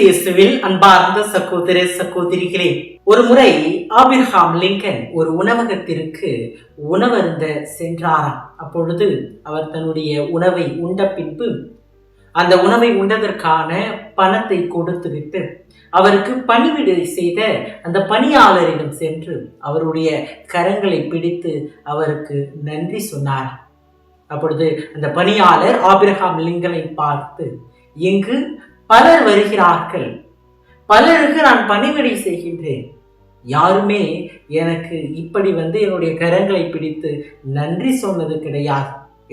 இயேசுவில் அன்பார்ந்த சகோதர சகோதரிகளே, ஒரு முறை ஆபிரகாம் லிங்கன் ஒரு உணவகத்திற்கு உணவருந்த சென்றாராம். அப்பொழுது அவர் தன்னுடைய உணவை உண்ட பின்பு அந்த உணவை உண்டதற்கான பணத்தை கொடுத்துவிட்டு அவருக்கு பணிவிடை செய்த அந்த பணியாளரிடம் சென்று அவருடைய கரங்களை பிடித்து அவருக்கு நன்றி சொன்னார். அப்பொழுது அந்த பணியாளர் ஆபிரகாம் லிங்கனை பார்த்து, இங்கு பலர் வருகிறார்கள், பலருக்கு நான் பணிவிடை செய்கின்றேன், யாருமே எனக்கு இப்படி என்னுடைய கரங்களை பிடித்து நன்றி சொன்னது கிடையாது.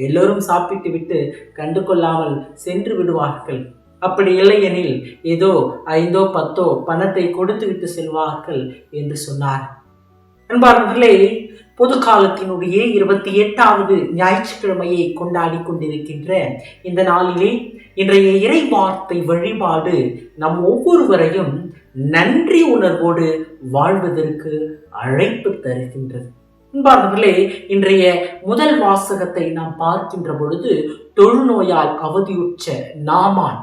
எல்லோரும் சாப்பிட்டு விட்டு கண்டு கொள்ளாமல் சென்று விடுவார்கள். அப்படி இல்லை எனில் ஏதோ 5 or 10 பணத்தை கொடுத்து விட்டு செல்வார்கள் என்று சொன்னார். அன்பார்ந்தவர்களே, பொது காலத்தினுடைய 28வது ஞாயிற்றுக்கிழமையை கொண்டாடி கொண்டிருக்கின்ற இந்த நாளிலே இன்றைய இறை வார்த்தை வழிபாடு நம் ஒவ்வொருவரையும் நன்றி உணர்வோடு வாழ்வதற்கு அழைப்பு தருகின்றது. அன்பார்ந்தவர்களே, இன்றைய முதல் வாசகத்தை நாம் பார்க்கின்ற பொழுது தொழுநோயால் அவதியுற்ற நாமான்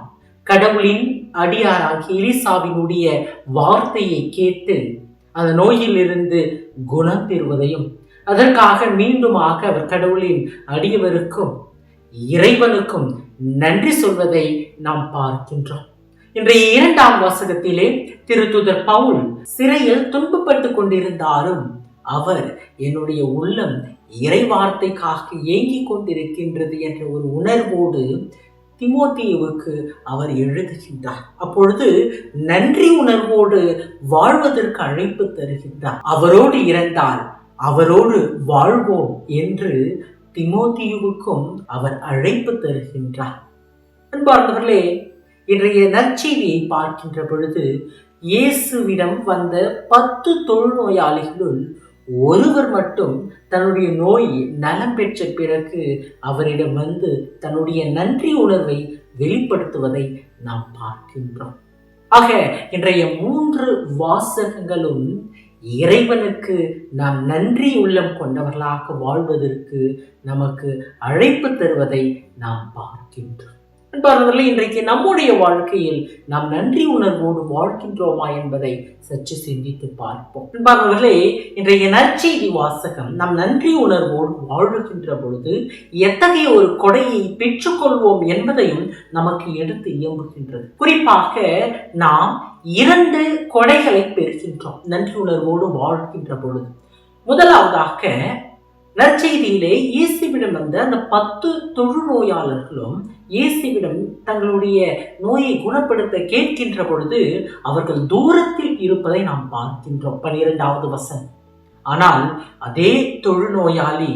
கடவுளின் அடியாராகிய எலிசாவினுடைய வார்த்தையை கேட்டு அந்த நோயிலிருந்து குணம் பெறுவதையும் அதற்காக மீண்டுமாக அவர் கடவுளின் அடியவருக்கும் இறைவனுக்கும் நன்றி சொல்வதை நாம் பார்க்கின்றோம். இன்றைய 2ஆம் வாசகத்திலே திருத்தூதர் பவுல் சிறையில் துன்பப்பட்டு கொண்டிருந்தாலும் அவர் என்னுடைய உள்ளம் இறை வார்த்தைக்காக ஏங்கிக் கொண்டிருக்கின்றது என்ற ஒரு உணர்வோடு திமோத்தேயுவுக்கு அவர் எழுதுகின்றார். அப்பொழுது நன்றி உணர்வோடு வாழ்வதற்கு அழைப்பு தருகின்றார். அவரோடு இறந்தால் அவரோடு வாழ்வோம் என்று திமோத்தேயுவுக்கும் அவர் அழைப்பு தருகின்றார். அன்பார்ந்தவர்களே, இன்றைய நற்செய்தியை பார்க்கின்ற பொழுது இயேசுவிடம் வந்த 10 தொழுநோயாளிகளுள் ஒருவர் மட்டும் தன்னுடைய நோய் நலம் பெற்ற பிறகு அவரிடம் தன்னுடைய நன்றி உணர்வை வெளிப்படுத்துவதை நாம் பார்க்கின்றோம். ஆக இன்றைய 3 வாசகங்களும் இறைவனுக்கு நாம் நன்றி உள்ளம் கொண்டவர்களாக வாழ்வதற்கு நமக்கு அழைப்பு தருவதை நாம் பார்க்கின்றோம். அன்பார்ந்தவர்களே, இன்றைக்கு நம்முடைய வாழ்க்கையில் நாம் நன்றி உணர்வோடு வாழ்கின்றோமா என்பதை சற்று சிந்தித்து பார்ப்போம். அன்பார்ந்தவர்களே, இன்றைய நற்செய்தி வாசகம் நாம் நன்றி உணர்வோடு வாழுகின்ற பொழுது எத்தகைய ஒரு கொடையை பெற்றுக்கொள்வோம் என்பதையும் நமக்கு எடுத்து இயம்புகின்றது. குறிப்பாக நாம் 2 கொடைகளை பெறுகின்றோம் நன்றி உணர்வோடு வாழ்கின்ற பொழுது. முதலாவதாக நற்செய்தியிலே இயேசுவிடம் வந்த அந்த 10 தொழுநோயாளர்களும் இயேசுவிடம் தங்களுடைய நோயை குணப்படுத்த கேட்கின்ற பொழுது அவர்கள் தூரத்தில் இருப்பதை நாம் பார்க்கின்றோம். 12வது வசனம். ஆனால் அதே தொழுநோயாளி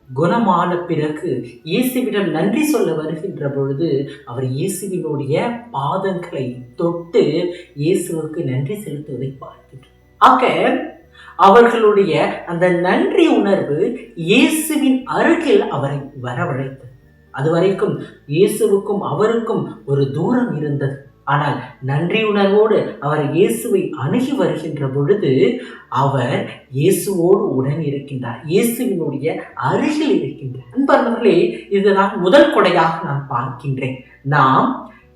குணமான பிறகு இயேசுவிடம் நன்றி சொல்ல வருகின்ற பொழுது அவர் இயேசுவினுடைய பாதங்களை தொட்டு இயேசுவுக்கு நன்றி செலுத்துவதை பார்க்கின்றோம். ஆக அவர்களுடைய அந்த நன்றி உணர்வு இயேசுவின் அருகில் அவரை வரவழைத்தது. அதுவரைக்கும் இயேசுவுக்கும் அவருக்கும் ஒரு தூரம் இருந்தது. ஆனால் நன்றி உணர்வோடு அவர் இயேசுவை அணுகி வருகின்ற பொழுது அவர் இயேசுவோடு உடன் இருக்கின்றார், இயேசுவினுடைய அருகில் இருக்கின்றார். அன்பார்ந்தவர்களே, இதுதான் முதல் கொடையாக நான் பார்க்கின்றேன். நாம்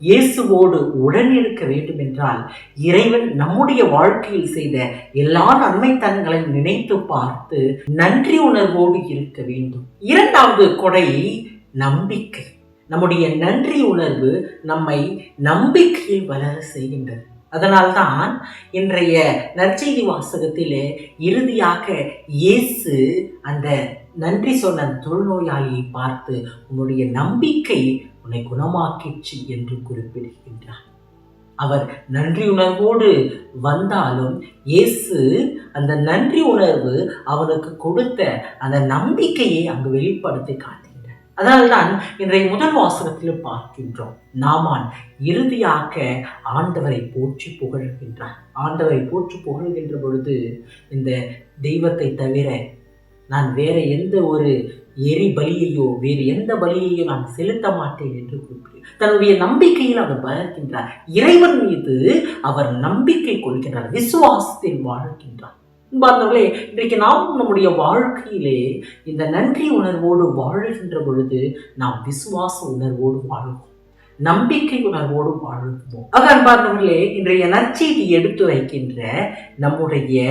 இயேசுவோடு உடன் இருக்க வேண்டும் என்றால் இறைவன் நம்முடைய வாழ்க்கையில் செய்த எல்லா நன்மைத்தனங்களை நினைத்து பார்த்து நன்றி உணர்வோடு இருக்க வேண்டும். 2வது கொடை நம்பிக்கை. நம்முடைய நன்றி உணர்வு நம்மை நம்பிக்கையில் வளர செய்கின்றது. அதனால்தான் இன்றைய நற்செய்தி வாசகத்திலே இறுதியாக இயேசு அந்த நன்றி சொன்ன தொழுநோயாளியை பார்த்து உன்னுடைய நம்பிக்கை உன்னை குணமாக்கிச்சு என்று குறிப்பிடுகின்றார். அவர் நன்றி உணர்வோடு வந்தாலும் இயேசு அந்த நன்றி உணர்வு அவனுக்கு கொடுத்த அந்த நம்பிக்கையை அங்கு வெளிப்படுத்தி காட்டுகின்றார். அதனால்தான் இன்றைய முதல் வாசகத்தில் பார்க்கின்றோம், நாமான் இறுதியாக ஆண்டவரை போற்றி புகழ்கின்றார். ஆண்டவரை போற்றி புகழ்கின்ற பொழுது இந்த தெய்வத்தை தவிர நான் வேற எந்த ஒரு எரி பலியையோ வேறு எந்த பலியையோ நான் செலுத்த மாட்டேன் என்று குறிப்பிட்டார். தன்னுடைய நம்பிக்கையில் அவர் வளர்க்கின்றார். இறைவன் மீது அவர் நம்பிக்கை கொள்கின்றார், விசுவாசத்தில் வாழ்கின்றார். அன்பார்ந்தவர்களே, இன்றைக்கு நாம் நம்முடைய வாழ்க்கையிலே இந்த நன்றி உணர்வோடு வாழுகின்ற பொழுது நாம் விசுவாச உணர்வோடு வாழ்வோம். நம்பிக்கை உணர்வோடு வாழ்வோம். அன்பார்ந்தவர்களே, இன்றைய நற்செய்தி எடுத்து வைக்கின்ற நம்முடைய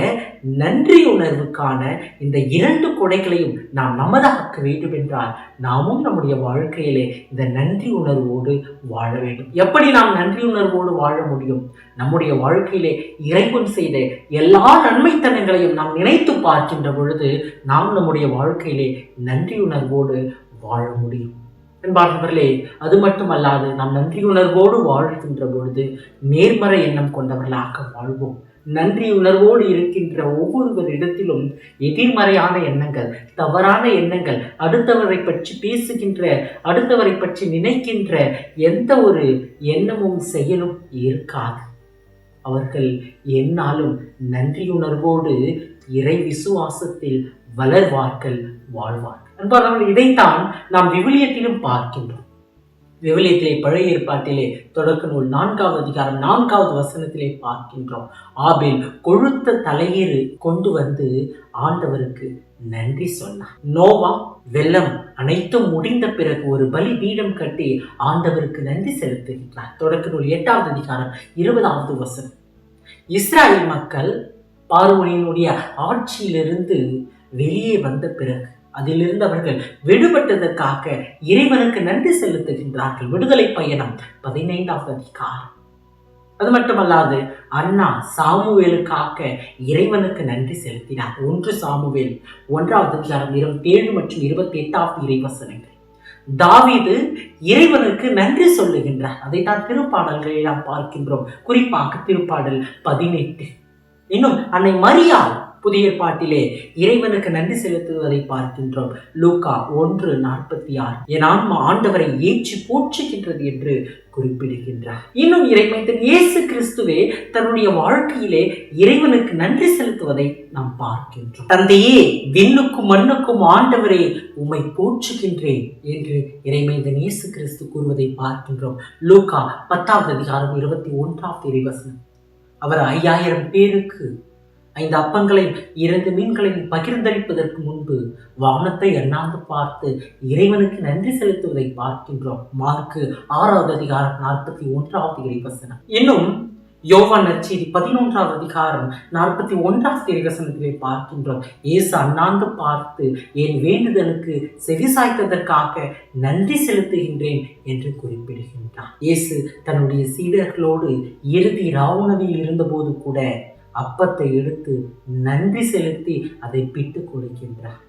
நன்றி உணர்வுக்கான இந்த 2 கொடைகளையும் நாம் நமதாக்க வேண்டும் என்றால் நாமும் நம்முடைய வாழ்க்கையிலே இந்த நன்றி உணர்வோடு வாழ வேண்டும். எப்படி நாம் நன்றி உணர்வோடு வாழ முடியும்? நம்முடைய வாழ்க்கையிலே இறைவன் செய்த எல்லா நன்மைத்தனங்களையும் நாம் நினைத்து பார்க்கின்ற பொழுது நாம் நம்முடைய வாழ்க்கையிலே நன்றி உணர்வோடு வாழ முடியும். என்பார்களே, அது மட்டுமல்லாது நாம் நன்றி உணர்வோடு வாழ்கின்ற பொழுது நேர்மறை எண்ணம் கொண்டவர்களாக வாழ்வோம். நன்றி உணர்வோடு இருக்கின்ற ஒவ்வொருவரிடத்திலும் எதிர்மறையான எண்ணங்கள், தவறான எண்ணங்கள், அடுத்தவரை பற்றி பேசுகின்ற, அடுத்தவரை பற்றி நினைக்கின்ற எந்த ஒரு எண்ணமும் செயலும் இருக்காது. அவர்கள் எந்நாளும் நன்றியுணர்வோடு இறை விசுவாசத்தில் வளர்வார்கள், வாழ்வார்கள். அன்பானவர்கள், இதைத்தான் நாம் விவிலியத்திலும் பார்க்கின்றோம். விவிலியத்திலே பழைய ஏற்பாட்டிலே தொடக்க நூல் 4வது அதிகாரம் 4வது வசனத்திலே பார்க்கின்றோம். ஆபேல் கொழுத்த தலையீறு கொண்டு வந்து ஆண்டவருக்கு நன்றி சொன்னார். நோவா வெள்ளம் அனைத்தும் முடிந்த பிறகு ஒரு பலி பீடம் கட்டி ஆண்டவருக்கு நன்றி செலுத்துகின்றார். தொடக்க நூல் 8வது அதிகாரம் 20வது வசனம். இஸ்ராயல் மக்கள் பார்வோனினுடைய ஆட்சியிலிருந்து வெளியே வந்த பிறகு அதிலிருந்து அவர்கள் விடுபட்டதற்காக இறைவனுக்கு நன்றி செலுத்துகின்றார்கள். விடுதலை பயணம் 15வது அதிகாரம். அது மட்டுமல்லாது அண்ணா சாமுவேலுக்காக இறைவனுக்கு நன்றி செலுத்தினார். 1 சாமுவேல் 1வது அதிகாரம் 27 மற்றும் 28வது இறைவசனங்கள். தாவீது இறைவனுக்கு நன்றி சொல்லுகின்றார். அதைத்தான் திருப்பாடல்களை நாம் பார்க்கின்றோம். குறிப்பாக திருப்பாடல் 18. இன்னும் அன்னை மரியாள் புதிய ஏற்பாட்டிலே இறைவனுக்கு நன்றி செலுத்துவதை பார்க்கின்றோம். லூக்கா 1:46. என் ஆன்மா ஆண்டவரை ஏற்றி போற்றுகின்றது என்று குறிப்பிடுகின்றார். இன்னும் இறைமைத்தன் இயேசு கிறிஸ்துவே தன்னுடைய வாழ்க்கையிலே இறைவனுக்கு நன்றி செலுத்துவதை நாம் பார்க்கின்றோம். தந்தையே, விண்ணுக்கும் மண்ணுக்கும் ஆண்டவரே உம்மை போற்றுகின்றேன் என்று இறைமைத்தன் இயேசு கிறிஸ்து கூறுவதை பார்க்கின்றோம். லூக்கா 10வது அதிகாரம் 21வது இறைவசனம். அவர் 5000 பேருக்கு 5 அப்பங்களையும் 2 மீன்களையும் பகிர்ந்தளிப்பதற்கு முன்பு வானத்தை அண்ணாந்து பார்த்து இறைவனுக்கு நன்றி செலுத்துவதை பார்க்கின்றோம். மார்க்கு 6வது அதிகாரம் 41வது இறைவசனம். இன்னும் யோவான் நற்செய்தி 11வது அதிகாரம் 41வது இறைவசனத்திலே பார்க்கின்றோம். இயேசு அண்ணாந்து பார்த்து என் வேண்டுதலுக்கு செவிசாய்த்ததற்காக நன்றி செலுத்துகின்றேன் என்று குறிப்பிடுகின்றார். இயேசு தன்னுடைய சீடர்களோடு இறுதி ராவுணவில் இருந்தபோது கூட அப்பத்தை எடுத்து நன்றி செலுத்தி அதை பிட்டு கொடுக்கின்றார்.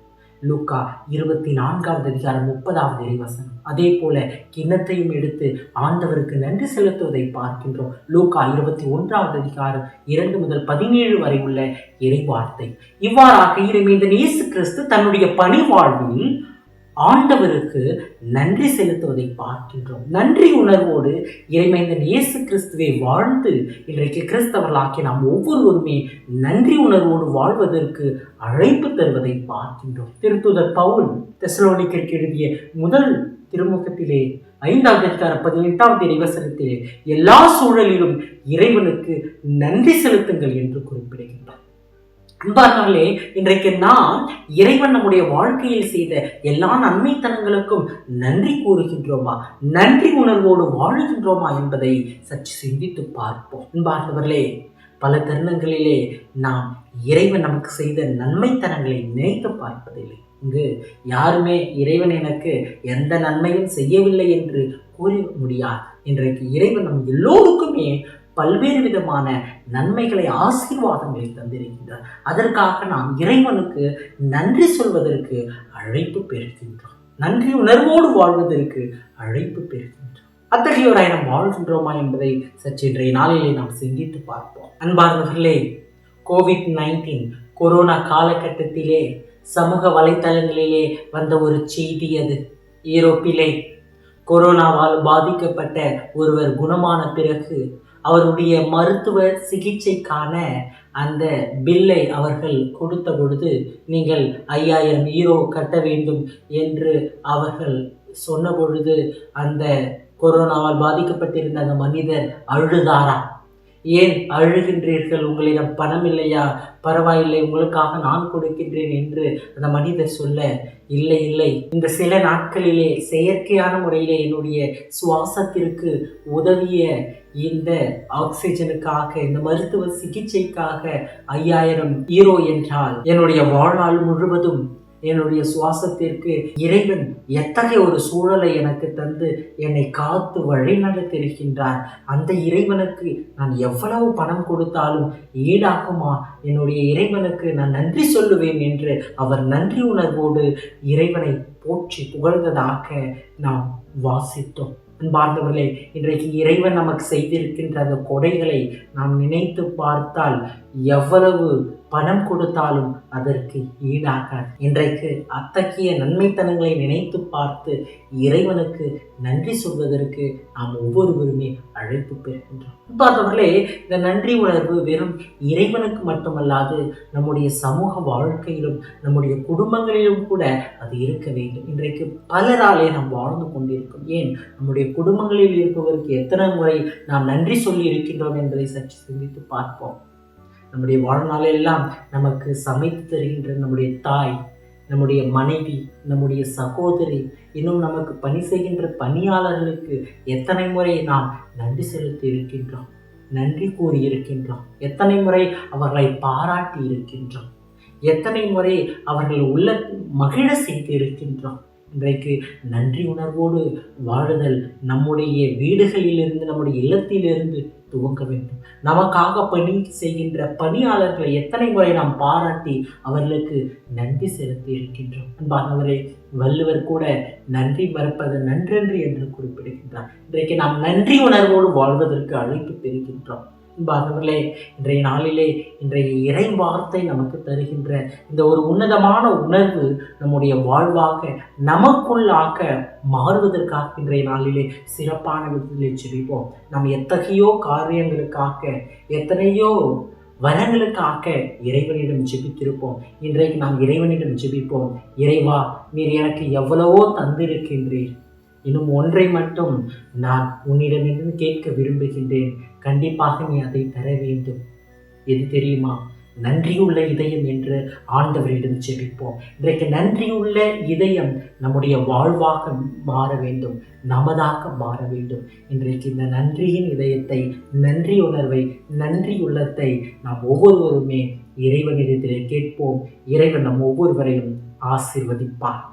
லூக்கா 24வது அதிகாரம் 30வது இறைவசனம். அதே போல கிண்ணத்தையும் எடுத்து ஆண்டவருக்கு நன்றி செலுத்துவதை பார்க்கின்றோம். லூக்கா 21வது அதிகாரம் 2 முதல் 17 வரை உள்ள இறைவார்த்தை. இவ்வாறாக இறைமைந்தன் இயேசு கிறிஸ்து தன்னுடைய பணி வாழ்வில் ஆண்டவருக்கு நன்றி செலுத்துவதை பார்க்கின்றோம். நன்றி உணர்வோடு இறைமைந்தன் இயேசு கிறிஸ்துவை வாழ்ந்து இன்றைக்கு கிறிஸ்தவர்களாக்கி நாம் ஒவ்வொருவருமே நன்றி உணர்வோடு வாழ்வதற்கு அழைப்பு தருவதை பார்க்கின்றோம். திருத்தூதர் பவுல் தெசலோனிக்கருக்கு எழுதிய முதல் திருமுகத்திலே 5வது அதிகாரம் 18வது இறைவசனத்திலே எல்லா சூழலிலும் இறைவனுக்கு நன்றி செலுத்துங்கள் என்று குறிப்பிடுகின்றார். அன்பார்களே, இன்றைக்கு நாம் இறைவன் நம்முடைய வாழ்க்கையில் செய்த எல்லா நன்மைத்தனங்களுக்கும் நன்றி கூறுகின்றோமா, நன்றி உணர்வோடு வாழுகின்றோமா என்பதை சற்று சிந்தித்து பார்ப்போம். அன்பார்களே, பல தருணங்களிலே நாம் இறைவன் நமக்கு செய்த நன்மைத்தனங்களை நினைத்து பார்ப்பதில்லை. இங்கு யாருமே இறைவன் எனக்கு எந்த நன்மையும் செய்யவில்லை என்று கூற முடியாது. இன்றைக்கு இறைவன் நம் எல்லோருக்குமே பல்வேறு விதமான நன்மைகளை, ஆசீர்வாதங்களை தந்திருக்கின்றார். அதற்காக நாம் இறைவனுக்கு நன்றி சொல்வதற்கு அழைப்பு பெறுகின்றோம். நன்றி உணர்வோடு வாழ்வதற்கு அழைப்பு பெறுகின்றோம். அத்தகையோராய் நாம் வாழ்கின்றோமா என்பதை சற்று இன்றைய நாளிலே நாம் சிந்தித்து பார்ப்போம். அன்பார்ந்தவர்களே, COVID-19 கொரோனா காலகட்டத்திலே சமூக வலைத்தளங்களிலே வந்த ஒரு செய்தி. அது யூரோப்பிலே கொரோனாவால் பாதிக்கப்பட்ட ஒருவர் குணமான பிறகு அவருடைய மருத்துவ சிகிச்சைக்கான அந்த பில்லை அவர்கள் கொடுத்த பொழுது நீங்கள் 5000 யூரோ கட்ட வேண்டும் என்று அவர்கள் சொன்ன பொழுது அந்த கொரோனாவால் பாதிக்கப்பட்டிருந்த அந்த மனிதர் அழுதாரா? ஏன் அழுகின்றீர்கள்? உங்களிடம் பணம் இல்லையா? பரவாயில்லை, உங்களுக்காக நான் கொடுக்கின்றேன் என்று அந்த மனிதர் சொல்ல, இல்லை இல்லை, இந்த சில நாட்களிலே செயற்கையான முறையிலே என்னுடைய சுவாசத்திற்கு உதவிய இந்த ஆக்சிஜனுக்காக, இந்த மருத்துவ சிகிச்சைக்காக 5000 யூரோ என்றால் என்னுடைய வாழ்நாள் முழுவதும் என்னுடைய சுவாசத்திற்கு இறைவன் எத்தகைய ஒரு சூழலை எனக்கு தந்து என்னை காத்து வழி நடத்திருக்கின்றார். அந்த இறைவனுக்கு நான் எவ்வளவு பணம் கொடுத்தாலும் ஈடாகுமா? என்னுடைய இறைவனுக்கு நான் நன்றி சொல்லுவேன் என்று அவர் நன்றி உணர்வோடு இறைவனை போற்றி புகழ்ந்ததாக நாம் வாசித்தோம். அன்பார்ந்தவர்களே, இன்றைக்கு இறைவன் நமக்கு செய்திருக்கின்ற அந்த கொடைகளை நாம் நினைத்து பார்த்தால் எவ்வளவு பணம் கொடுத்தாலும் அதற்கு ஈடாகாது. இன்றைக்கு அத்தகைய நன்மைத்தனங்களை நினைத்து பார்த்து இறைவனுக்கு நன்றி சொல்வதற்கு நாம் ஒவ்வொருவருமே அழைப்பு பெறுகின்றோம். பார்த்தவர்களே, இந்த நன்றி உணர்வு வெறும் இறைவனுக்கு மட்டுமல்லாது நம்முடைய சமூக வாழ்க்கையிலும் நம்முடைய குடும்பங்களிலும் கூட அது இருக்க வேண்டும். இன்றைக்கு பலராலே நாம் வாழ்ந்து கொண்டிருக்கும். ஏன், நம்முடைய குடும்பங்களில் இருப்பவருக்கு எத்தனை முறை நாம் நன்றி சொல்லி இருக்கின்றோம் என்பதை சற்று சிந்தித்து பார்ப்போம். நம்முடைய வாழ்நாளெல்லாம் நமக்கு சமைத்து தருகின்ற நம்முடைய தாய், நம்முடைய மனைவி, நம்முடைய சகோதரி, இன்னும் நமக்கு பணி செய்கின்ற பணியாளர்களுக்கு எத்தனை முறை நாம் நன்றி செலுத்தி இருக்கின்றோம், நன்றி கூறி இருக்கின்றோம், எத்தனை முறை அவர்களை பாராட்டி இருக்கின்றோம், எத்தனை முறை அவர்கள் உள்ள மகிழ செய்து இருக்கின்றோம். இன்றைக்கு நன்றி உணர்வோடு வாழுதல் நம்முடைய வீடுகளிலிருந்து, நம்முடைய இல்லத்திலிருந்து துவங்க வேண்டும். நமக்காக பணி செய்கின்ற பணியாளர்களை எத்தனை முறை நாம் பாராட்டி அவர்களுக்கு நன்றி செலுத்தி இருக்கின்றோம். அன்பானவரே, வள்ளுவர் கூட நன்றி மறப்பது நன்றன்று என்று குறிப்பிடுகின்றார். இன்றைக்கு நாம் நன்றி உணர்வோடு வாழ்வதற்கு அழைப்பு பெறுகின்றோம். அன்பானவர்களே, இன்றைய நாளிலே இன்றைய இறை வார்த்தை நமக்கு தருகின்ற இந்த ஒரு உன்னதமான உணர்வு நம்முடைய வாழ்வாக நமக்குள்ளாக மாறுவதற்காக இன்றைய நாளிலே சிறப்பான விதத்திலே ஜெபிப்போம். நாம் எத்தகையோ காரியங்களுக்காக, எத்தனையோ வரங்களுக்காக இறைவனிடம் ஜெபித்திருப்போம். இன்றைக்கு நாம் இறைவனிடம் ஜெபிப்போம். இறைவா, நீர் எனக்கு எவ்வளவோ தந்திருக்கின்றீர், இன்னும் ஒன்றை மட்டும் நான் உன்னிடமிருந்து கேட்க விரும்புகின்றேன். கண்டிப்பாக நீ அதை தர வேண்டும். எது தெரியுமா? நன்றியுள்ள இதயம் என்று ஆண்டவரிடம் ஜெபிப்போம். இன்றைக்கு நன்றியுள்ள இதயம் நம்முடைய வாழ்வாக மாற வேண்டும், நமதாக மாற வேண்டும். இன்றைக்கு இந்த நன்றியின் இதயத்தை, நன்றி உணர்வை, நன்றி உள்ளத்தை நாம் ஒவ்வொருவருமே இறைவனிடத்திலே கேட்போம். இறைவன் நம் ஒவ்வொருவரையும் ஆசீர்வதிப்பார்.